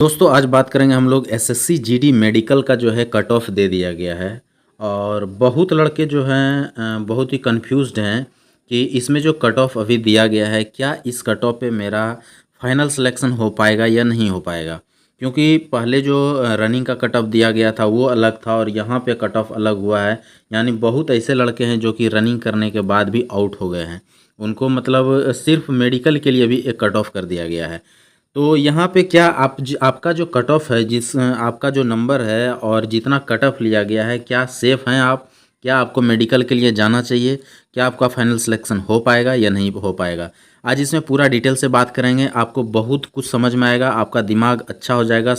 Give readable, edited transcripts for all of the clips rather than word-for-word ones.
दोस्तों आज बात करेंगे हम लोग एसएससी जीडी मेडिकल का जो है कट ऑफ दे दिया गया है। और बहुत लड़के जो हैं बहुत ही कंफ्यूज्ड हैं कि इसमें जो कट ऑफ अभी दिया गया है क्या इस कट ऑफ पे मेरा फाइनल सिलेक्शन हो पाएगा या नहीं हो पाएगा। क्योंकि पहले जो रनिंग का कट ऑफ दिया गया था वो अलग था और यहाँ पे कट ऑफ अलग हुआ है। यानी बहुत ऐसे लड़के हैं जो कि रनिंग करने के बाद भी आउट हो गए हैं, उनको मतलब सिर्फ मेडिकल के लिए भी एक कट ऑफ कर दिया गया है। तो यहाँ पे क्या आपका जो कट ऑफ है, जिस आपका जो नंबर है और जितना कट ऑफ लिया गया है, क्या सेफ़ हैं आप? क्या आपको मेडिकल के लिए जाना चाहिए? क्या आपका फाइनल सिलेक्शन हो पाएगा या नहीं हो पाएगा? आज इसमें पूरा डिटेल से बात करेंगे, आपको बहुत कुछ समझ में आएगा, आपका दिमाग अच्छा हो जाएगा,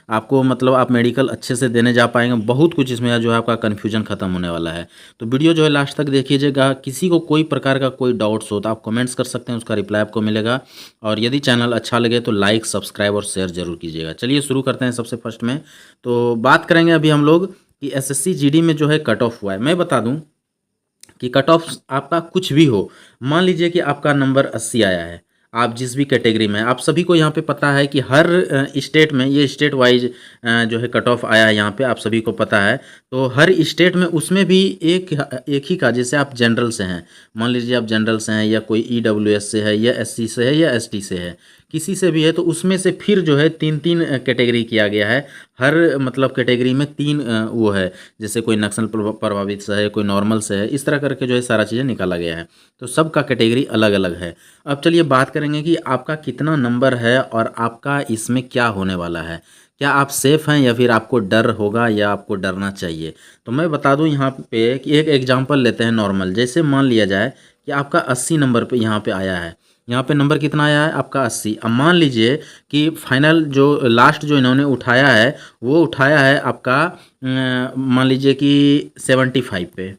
आपको मतलब आप मेडिकल अच्छे से देने जा पाएंगे। बहुत कुछ इसमें जो है आपका कन्फ्यूजन खत्म होने वाला है। तो वीडियो जो है लास्ट तक देखिएगा। किसी को कोई प्रकार का कोई डाउट्स हो तो आप कमेंट्स कर सकते हैं, उसका रिप्लाई आपको मिलेगा। और यदि चैनल अच्छा लगे तो लाइक, सब्सक्राइब और शेयर जरूर कीजिएगा। चलिए शुरू करते हैं। सबसे फर्स्ट में तो बात करेंगे अभी हम लोग कि एसएससी जीडी में जो है कट ऑफ हुआ है। मैं बता दूं कि कट ऑफ आपका कुछ भी हो, मान लीजिए कि आपका नंबर 80 आया है, आप जिस भी कैटेगरी में, आप सभी को यहाँ पे पता है कि हर स्टेट में ये स्टेट वाइज जो है कट ऑफ आया है, यहाँ पे आप सभी को पता है। तो हर स्टेट में उसमें भी एक ही का, जैसे आप जनरल से हैं, मान लीजिए आप जनरल से हैं या कोई ईडब्ल्यूएस से है या एससी से है या एसटी से है, किसी से भी है, तो उसमें से फिर जो है तीन तीन कैटेगरी किया गया है। हर मतलब कैटेगरी में तीन वो है, जैसे कोई नक्सल प्रभावित से है, कोई नॉर्मल से है, इस तरह करके जो है सारा चीज़ें निकाला गया है। तो सबका कैटेगरी अलग अलग है। अब चलिए बात करेंगे कि आपका कितना नंबर है और आपका इसमें क्या होने वाला है। क्या आप सेफ़ हैं या फिर आपको डर होगा या आपको डरना चाहिए? तो मैं बता दूं यहाँ पे कि एक एग्जांपल लेते हैं नॉर्मल। जैसे मान लिया जाए कि आपका 80 नंबर पे यहाँ पे आया है, यहाँ पे नंबर कितना आया है आपका 80। अब मान लीजिए कि फाइनल जो लास्ट जो इन्होंने उठाया है वो उठाया है आपका मान लीजिए कि 75 पे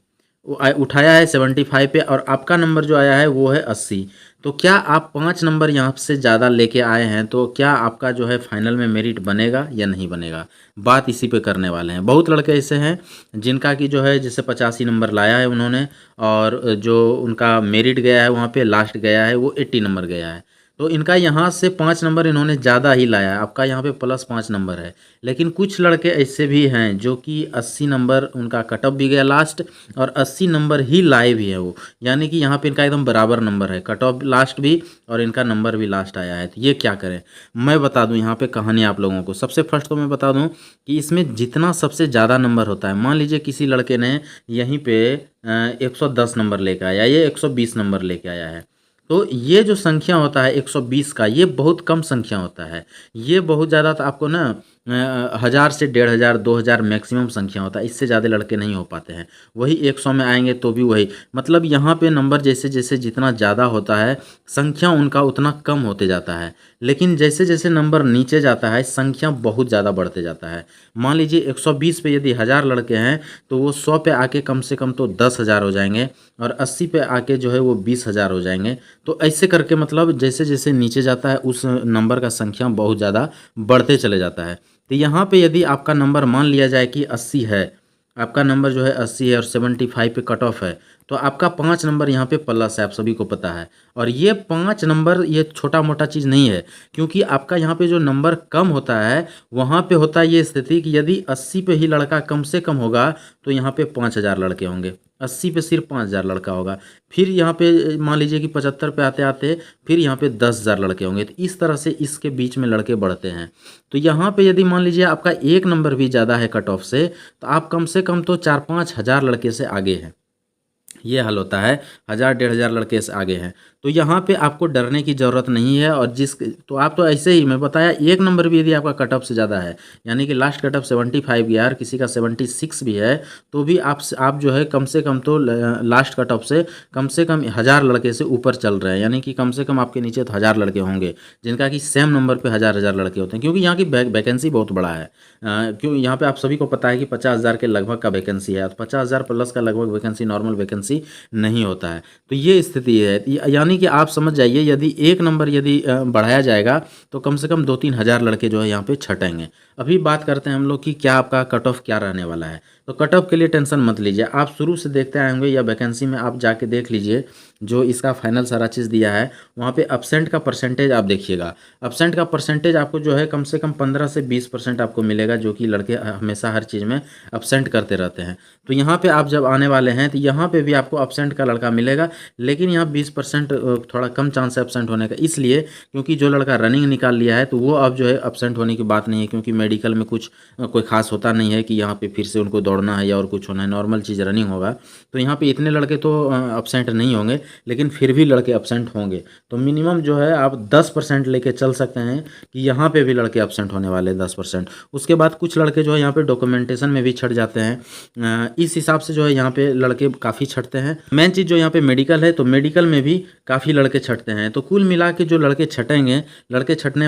उठाया है, 75 पे, और आपका नंबर जो आया है वो है 80। तो क्या आप 5 नंबर यहाँ से ज़्यादा लेके आए हैं तो क्या आपका जो है फाइनल में मेरिट बनेगा या नहीं बनेगा? बात इसी पे करने वाले हैं। बहुत लड़के ऐसे हैं जिनका कि जो है जैसे 85 नंबर लाया है उन्होंने, और जो उनका मेरिट गया है वहाँ पे लास्ट गया है वो 80 नंबर गया है। तो इनका यहाँ से 5 नंबर इन्होंने ज़्यादा ही लाया है, आपका यहाँ पे +5 नंबर है। लेकिन कुछ लड़के ऐसे भी हैं जो कि 80 नंबर उनका कट ऑफ भी गया लास्ट, और 80 नंबर ही लाए भी है वो, यानी कि यहाँ पे इनका एकदम बराबर नंबर है, कट ऑफ लास्ट भी और इनका नंबर भी लास्ट आया है। तो ये क्या करें? मैं बता दूं यहाँ पे कहानी आप लोगों को। सबसे फर्स्ट तो मैं बता दूं कि इसमें जितना सबसे ज़्यादा नंबर होता है, मान लीजिए किसी लड़के ने यहीं पे 110 नंबर लेके आया, ये 120 नंबर लेके आया है, तो ये जो संख्या होता है 120 का, ये बहुत कम संख्या होता है। ये बहुत ज़्यादा तो आपको ना 1000 से 1500 2000 मैक्सिमम संख्या होता है, इससे ज़्यादा लड़के नहीं हो पाते हैं। वही 100 में आएंगे तो भी वही, मतलब यहाँ पे नंबर जैसे जैसे जितना ज़्यादा होता है संख्या उनका उतना कम होते जाता है। लेकिन जैसे जैसे नंबर नीचे जाता है संख्या बहुत ज़्यादा बढ़ते जाता है। मान लीजिए 120 पे यदि 1000 लड़के हैं तो वो 100 पे आके कम से कम तो 10,000 हो जाएंगे, और 80 पे आके जो है वो 20,000 हो जाएंगे। तो ऐसे करके मतलब जैसे जैसे नीचे जाता है उस नंबर का संख्या बहुत ज़्यादा बढ़ते चले जाता है। तो यहाँ पे यदि आपका नंबर मान लिया जाए कि 80 है, आपका नंबर जो है 80 है और 75 पे कट ऑफ है, तो आपका 5 नंबर यहाँ पे प्लस है, आप सभी को पता है। और ये 5 नंबर ये छोटा मोटा चीज़ नहीं है, क्योंकि आपका यहाँ पे जो नंबर कम होता है वहाँ पे होता है ये स्थिति कि यदि 80 पे ही लड़का कम से कम होगा तो यहाँ पे 5000 लड़के होंगे, 80 पे सिर्फ 5000 लड़का होगा। फिर यहाँ पे मान लीजिए कि 75 पे आते आते फिर यहाँ पे 10,000 लड़के होंगे। तो इस तरह से इसके बीच में लड़के बढ़ते हैं। तो यहाँ पे यदि मान लीजिए आपका एक नंबर भी ज़्यादा है कट ऑफ से, तो आप कम से कम तो 4-5 हज़ार लड़के से आगे हैं। ये हल होता है, 1000-1500 लड़के से आगे हैं। तो यहाँ पे आपको डरने की ज़रूरत नहीं है। और तो आप तो ऐसे ही मैं बताया, एक नंबर भी यदि आपका कट ऑफ से ज़्यादा है, यानी कि लास्ट कट ऑफ 75 गया और किसी का 76 भी है, तो भी आप जो है कम से कम तो लास्ट कट ऑफ से कम 1000 लड़के से ऊपर चल रहे हैं। यानी कि कम से कम आपके नीचे तो 1000 लड़के होंगे जिनका कि सेम नंबर पे 1000 लड़के होते हैं, क्योंकि यहाँ की वैकेंसी बहुत बड़ा है। क्यों यहाँ पे आप सभी को पता है कि 50,000 के लगभग का वैकेंसी है, तो 50,000 प्लस का लगभग वैकेंसी नॉर्मल वैकेंसी नहीं होता है। तो ये स्थिति है, यानी कि आप समझ जाइए यदि एक नंबर यदि बढ़ाया जाएगा तो कम से कम 2-3 हज़ार लड़के जो है यहाँ पे छटेंगे। अभी बात करते हैं हम लोग कि क्या आपका कट ऑफ क्या रहने वाला है। तो कट ऑफ के लिए टेंशन मत लीजिए। आप शुरू से देखते आए होंगे या वैकेंसी में आप जाके देख लीजिए, जो इसका फाइनल सारा चीज़ दिया है वहाँ पे एब्सेंट का परसेंटेज आप देखिएगा। एब्सेंट का परसेंटेज आपको जो है कम से कम 15 से 20% आपको मिलेगा, जो कि लड़के हमेशा हर चीज़ में एब्सेंट करते रहते हैं। तो यहाँ पे आप जब आने वाले हैं तो यहाँ पे भी आपको एब्सेंट का लड़का मिलेगा, लेकिन यहाँ 20% थोड़ा कम चांस है एब्सेंट होने का, इसलिए क्योंकि जो लड़का रनिंग निकाल लिया है तो वो अब जो है एब्सेंट होने की बात नहीं है, क्योंकि मेडिकल में कुछ कोई खास होता नहीं है कि यहाँ पे फिर से उनको दौड़ना है या और कुछ होना है, नॉर्मल चीज़ रनिंग होगा। तो यहाँ पे इतने लड़के तो एब्सेंट नहीं होंगे, लेकिन फिर भी लड़के एब्सेंट होंगे। तो मिनिमम जो है आप 10% लेके चल सकते हैं कि यहाँ पे भी लड़के एब्सेंट होने वाले 10%। उसके बाद कुछ लड़के जो है यहाँ पे डॉक्यूमेंटेशन में भी छट जाते हैं, इस हिसाब से जो है यहाँ पे लड़के काफ़ी छटते हैं। मेन चीज़ जो यहाँ पे मेडिकल है, तो मेडिकल में भी काफ़ी लड़के छटते हैं। तो कुल मिला के जो लड़के छटेंगे, लड़के छटने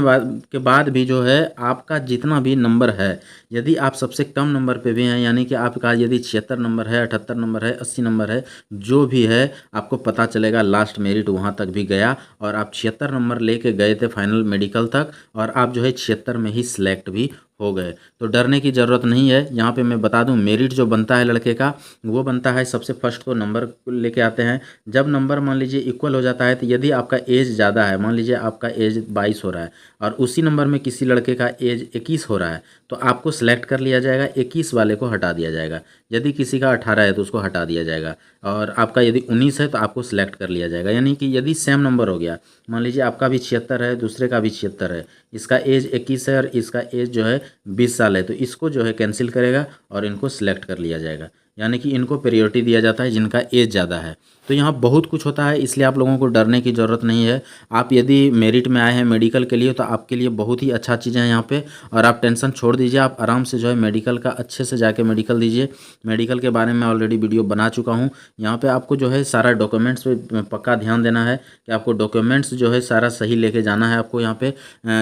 के बाद भी जो है आपका जितना भी नंबर है, यदि आप सबसे कम नंबर पे भी हैं, यानी कि आपका यदि 76 नंबर है, 78 नंबर है, 80 नंबर है, जो भी है आपको पता चलेगा लास्ट मेरिट वहाँ तक भी गया और आप 76 नंबर लेके गए थे फाइनल मेडिकल तक, और आप जो है 76 में ही सिलेक्ट भी हो गए। तो डरने की ज़रूरत नहीं है। यहाँ पे मैं बता दूं, मेरिट जो बनता है लड़के का वो बनता है सबसे फर्स्ट तो नंबर लेके आते हैं। जब नंबर मान लीजिए इक्वल हो जाता है, तो यदि आपका एज ज़्यादा है, मान लीजिए आपका एज 22 हो रहा है और उसी नंबर में किसी लड़के का एज 21 हो रहा है, तो आपको सेलेक्ट कर लिया जाएगा, 21 वाले को हटा दिया जाएगा। यदि किसी का 18 है तो उसको हटा दिया जाएगा, और आपका यदि 19 है तो आपको सिलेक्ट कर लिया जाएगा। यानी कि यदि सेम नंबर हो गया, मान लीजिए आपका भी 76 है, दूसरे का भी 76 है, इसका एज 21 है और इसका एज जो है 20 साल है, तो इसको जो है कैंसिल करेगा और इनको सिलेक्ट कर लिया जाएगा। यानी कि इनको प्रायोरिटी दिया जाता है जिनका एज ज़्यादा है। तो यहाँ बहुत कुछ होता है, इसलिए आप लोगों को डरने की ज़रूरत नहीं है। आप यदि मेरिट में आए हैं मेडिकल के लिए तो आपके लिए बहुत ही अच्छा चीज़ है यहाँ पे, और आप टेंशन छोड़ दीजिए। आप आराम से जो है मेडिकल का अच्छे से जाके मेडिकल दीजिए। मेडिकल के बारे में ऑलरेडी वीडियो बना चुका हूँ। यहाँ पे आपको जो है सारा डॉक्यूमेंट्स पे पक्का ध्यान देना है कि आपको डॉक्यूमेंट्स जो है सारा सही लेके जाना है। आपको यहाँ पे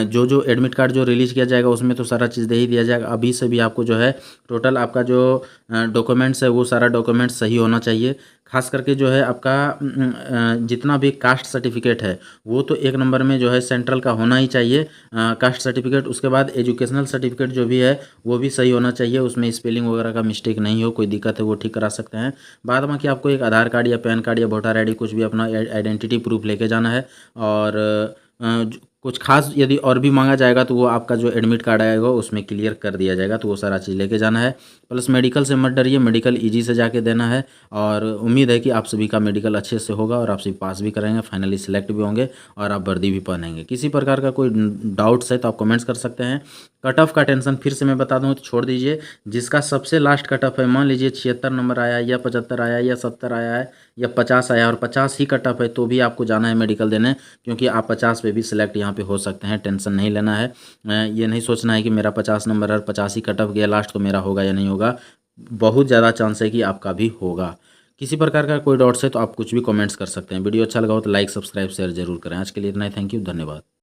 जो एडमिट कार्ड जो रिलीज़ किया जाएगा उसमें तो सारा चीज़ दे ही दिया जाएगा। अभी से भी आपको जो है टोटल आपका जो डॉक्यूमेंट्स है वो सारा डॉक्यूमेंट्स सही होना चाहिए। खास करके जो है आपका जितना भी कास्ट सर्टिफिकेट है वो तो एक नंबर में जो है सेंट्रल का होना ही चाहिए, कास्ट सर्टिफिकेट। उसके बाद एजुकेशनल सर्टिफिकेट जो भी है वो भी सही होना चाहिए, उसमें स्पेलिंग वगैरह का मिस्टेक नहीं हो, कोई दिक्कत है वो ठीक करा सकते हैं। बाद में कि आपको एक आधार कार्ड या पैन कार्ड या वोटर आईडी कुछ भी अपना आइडेंटिटी प्रूफ लेके जाना है। और कुछ खास यदि और भी मांगा जाएगा तो वो आपका जो एडमिट कार्ड आएगा उसमें क्लियर कर दिया जाएगा, तो वो सारा चीज़ लेके जाना है। प्लस मेडिकल से मत डरिए, मेडिकल इजी से जाके देना है, और उम्मीद है कि आप सभी का मेडिकल अच्छे से होगा और आप सभी पास भी करेंगे, फाइनली सिलेक्ट भी होंगे और आप वर्दी भी पहनेंगे। किसी प्रकार का कोई डाउट्स है तो आप कमेंट्स कर सकते हैं। कट ऑफ का टेंशन फिर से मैं बता दूं तो छोड़ दीजिए। जिसका सबसे लास्ट कट ऑफ है, मान लीजिए 76 नंबर आया या 75 आया या 70 आया है या 50 आया और 50 ही कट ऑफ है, तो भी आपको जाना है मेडिकल देने, क्योंकि आप 50 पे भी सिलेक्ट यहाँ पे हो सकते हैं। टेंशन नहीं लेना है, ये नहीं सोचना है कि मेरा 50 नंबर और 50 ही कट ऑफ गया लास्ट तो मेरा होगा या नहीं होगा। बहुत ज़्यादा चांस है कि आपका भी होगा। किसी प्रकार का कोई डाउट्स है तो आप कुछ भी कमेंट्स कर सकते हैं। वीडियो अच्छा लगा हो तो लाइक सब्सक्राइब शेयर जरूर करें। आज के लिए इतना ही, थैंक यू, धन्यवाद।